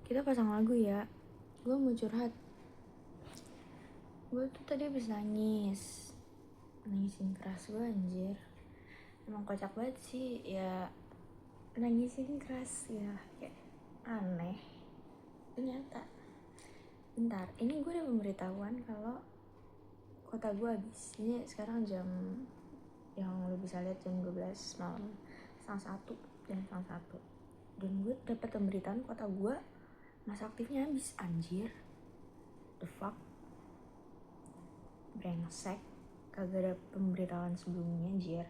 Kita pasang lagu ya. Gue mau curhat. Gue tuh tadi habis nangisin keras gue anjir. Emang kocak banget sih ya, nangisin keras ya, kayak aneh. Ternyata bentar, ini gue udah memberitahuan kalau kuota gue habis. Ini sekarang jam yang lo bisa lihat jam 12 malam, jam 1:30. Dan gue dapat pemberitaan kuota gue masa aktifnya habis, anjir. The fuck? Brengsek, kagak ada pemberitahuan sebelumnya, anjir.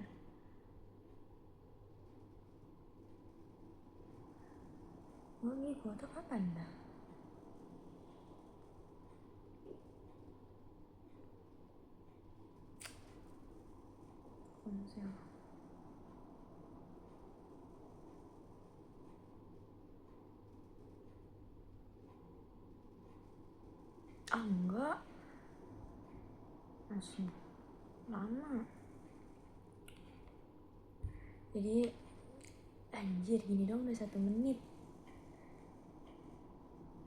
Gue nih kuota kapan dah? Ponsel. Enggak, masih lama. Jadi anjir, gini dong, udah 1 menit.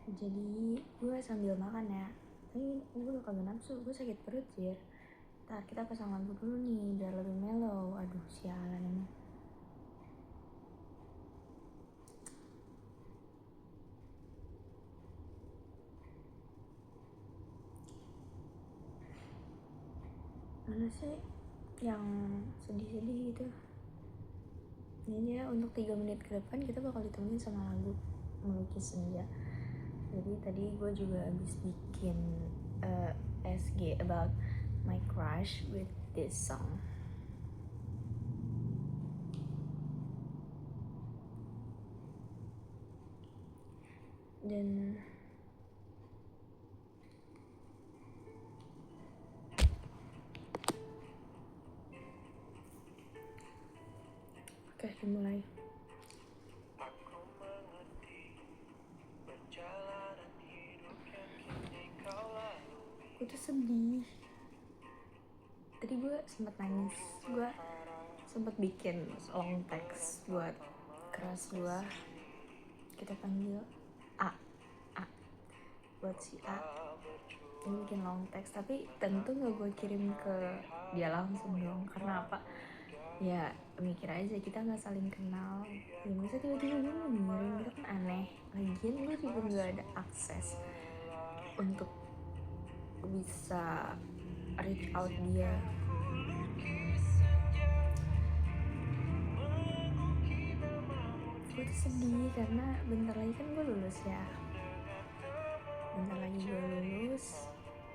Jadi gue sambil makan ya, tapi gue udah kagak nafsu, gue sakit perut jir. Ntar kita pasang lagu dulu nih biar lebih mellow. Aduh sialan emang. Mana sih yang sedih-sedih gitu? Ini ya, untuk 3 menit ke depan kita bakal ditemenin sama lagu Melukis Senja. Jadi tadi gue juga habis bikin SG about my crush with this song. Dan oke, dimulai. Gue tuh sedih. Tadi gue sempet nangis. Gue sempet bikin long text buat keras gue. Kita panggil A. Buat si A. Gue bikin long text, tapi tentu gak gue kirim ke dia langsung dong. Karena apa? Ya mikir aja kita gak saling kenal. Ya masa tiba-tiba gue mau ngirim, itu kan aneh. Lagian gue juga gak ada akses untuk bisa reach out dia. Gue tuh sedih karena bentar lagi kan gue lulus ya. Bentar lagi gue lulus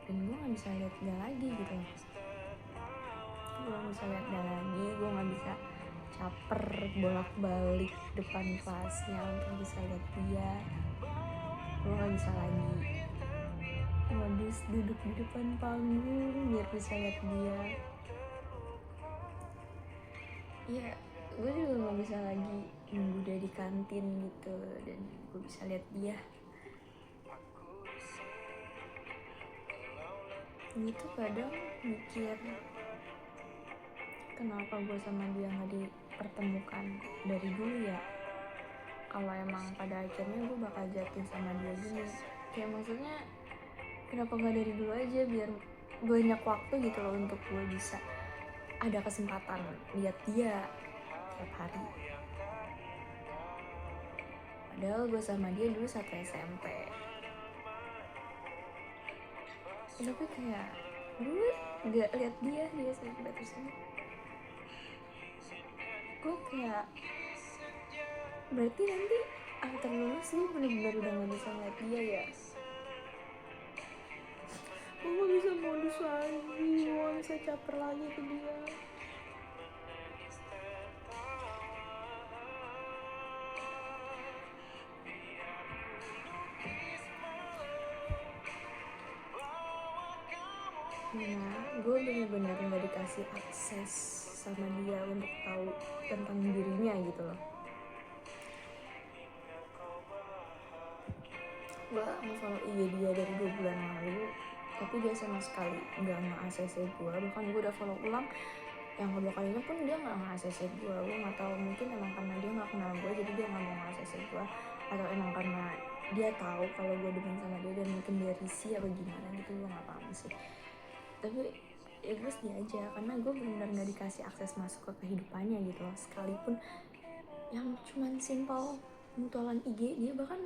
dan gue gak bisa lihat dia lagi gitu. Gue gak bisa lihat dia lagi, gue gak bisa caper bolak-balik depan kelasnya untuk bisa lihat dia. Gue gak bisa lagi modus duduk di depan panggung biar bisa lihat dia. Ya gue juga gak bisa lagi nunggu dia di kantin gitu dan gue bisa lihat dia. Gue tuh kadang mikir kenapa gue sama dia gak dipertemukan dari dulu ya. Kalau emang pada akhirnya gue bakal jatuh sama dia gini, kayak maksudnya kenapa gak dari dulu aja biar banyak waktu gitu loh untuk gue bisa ada kesempatan lihat dia tiap hari. Padahal gue sama dia dulu satu SMP. Tapi kayak gue gak lihat dia di SMP tersebut. Gue kayak berarti nanti after lulus gue bener-bener udah gak bisa ngeliat dia ya. Gue gak bisa modus lagi, gue gak bisa caper lagi ke dia. Nah, gue bener-bener gak dikasih akses sama dia untuk tahu tentang dirinya gitu loh. Gue nge-follow IG dia dari 2 bulan lalu, tapi dia sama sekali gak nge-ACC gue. Bahkan gue udah follow ulang, yang kedua kalinya pun dia gak nge-ACC gue. Gue gak tahu, mungkin emang karena dia gak kenal gue jadi dia gak mau nge-ACC gue, atau emang karena dia tahu kalau gue demen sama dia dan mungkin dia risih apa gimana gitu, gue nggak paham sih. Tapi ya gue sedih aja karena gue benar-benar nggak dikasih akses masuk ke kehidupannya gitu loh. Sekalipun yang cuman simpel mutualan IG, dia bahkan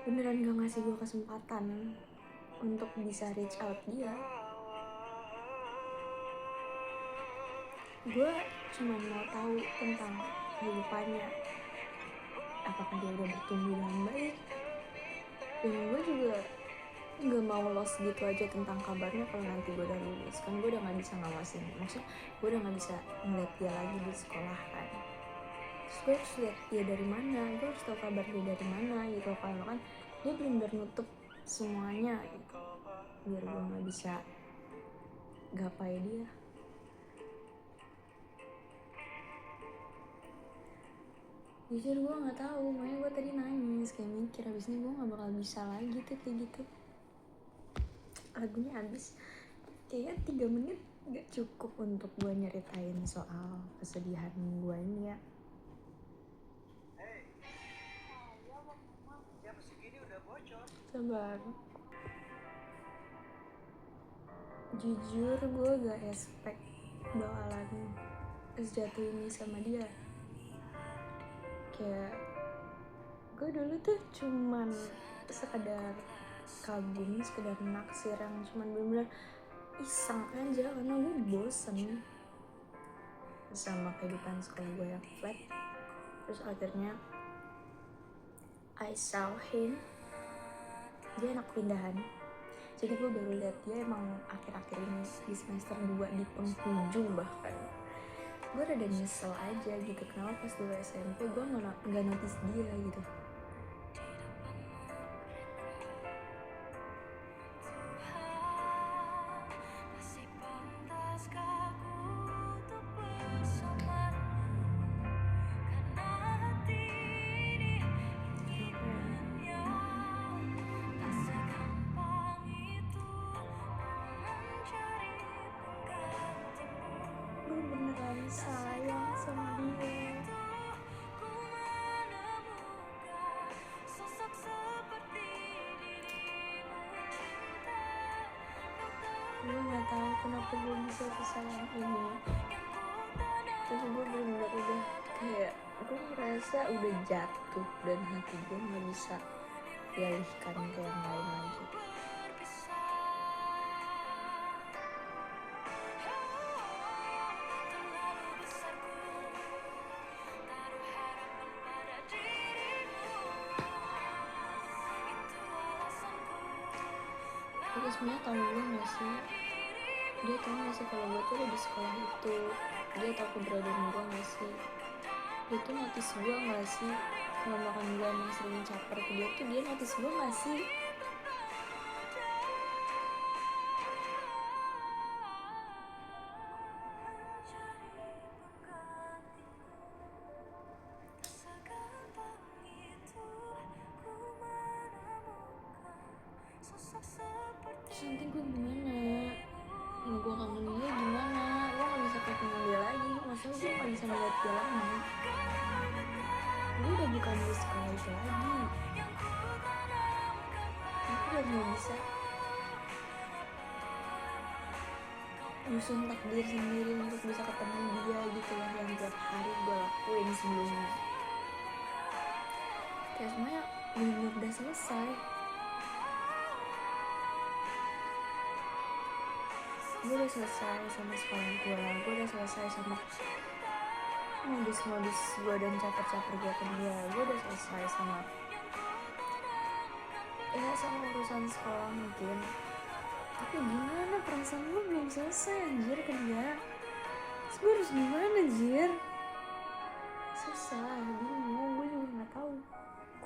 beneran gak ngasih gue kesempatan untuk bisa reach out dia. Gue cuma mau tahu tentang kehidupannya, apakah dia udah bertumbuh dengan baik, dan gue juga nggak mau lost gitu aja tentang kabarnya kalau nanti gue udah lulus. Kan gue udah nggak bisa ngawasin, maksudnya gue udah nggak bisa ngeliat dia lagi di sekolah kan. Terus gue harus lihat dia dari mana, gue harus tahu kabar dia dari mana gitu. Kalau kan dia benar-benar nutup semuanya gitu, biar gue nggak bisa gapai dia. Jujur gue nggak tahu, makanya gue tadi nangis kayak mikir abis ini gue nggak bakal bisa lagi tuh kayak gitu. Lagunya habis kayaknya 3 menit gak cukup untuk gue nyeritain soal kesedihan gue ini ya. Jam segini udah bocor. Sabar. Jujur gue gak expect bakalan sejatuh ini sama dia. Kayak gue dulu tuh cuman sekedar kagum, sekedar naksir yang cuman bener-bener iseng aja karena gue bosen sama kehidupan sekolah gue yang flat. Terus akhirnya I saw him, dia anak pindahan. Jadi gue baru lihat dia emang akhir-akhir ini di semester 2 di penghujung bahkan. Gue rada nyesel aja gitu, kenapa pas dulu SMP gue gak notice dia gitu. Gue beneran sayang sama dia. Gue gak tahu kenapa gue bisa sesayang ini. Terus gue bener-bener udah kayak, gue merasa udah jatuh dan hati gue gak bisa dialihkan ke yang lain lagi. Tapi sebenarnya tau gue gak sih, dia tau gak sih kalau gue tuh ada di sekolah itu. Dia tau keberadaan gue gak sih, dia tuh notice gue gak sih kalau makan gue emang sering caper ke dia tuh, dia notice gue gak sih. Terus nanti gue gimana? Kalau gue kangen dia gimana? Gue gak bisa ketemu dia lagi, maksudnya gue gak bisa melihat dia lagi. Gue udah bukan di sekolah itu lagi. Aku udah gak bisa nyusun takdir sendiri untuk bisa ketemu dia gitu lah, yang tiap hari gue lakuin sebelumnya. Kayak semuanya bener-bener udah selesai. Gue udah selesai sama sekolah gue udah selesai sama modus-modus gue dan caper-caper gue ke dia. Gue udah selesai sama urusan sekolah mungkin. Tapi gimana, perasaan gue belum selesai anjir ke dia. Terus gue harus gimana anjir? Susah, bingung, gue juga gak tahu.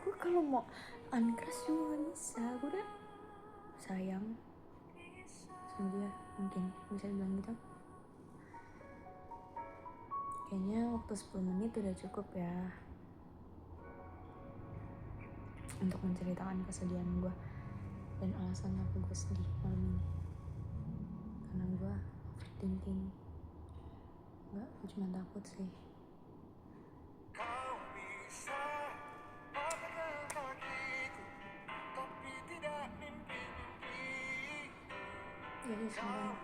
Gue kalau mau uncrush juga gak bisa. Gue udah sayang sama dia, mungkin bisa bilang gitu. Kayaknya waktu 10 menit udah cukup ya untuk menceritakan kesedihan gue dan alasan kenapa gue sedih malam ini. Karena gue overthinking. Enggak, gue cuma takut sih. jadi simpan.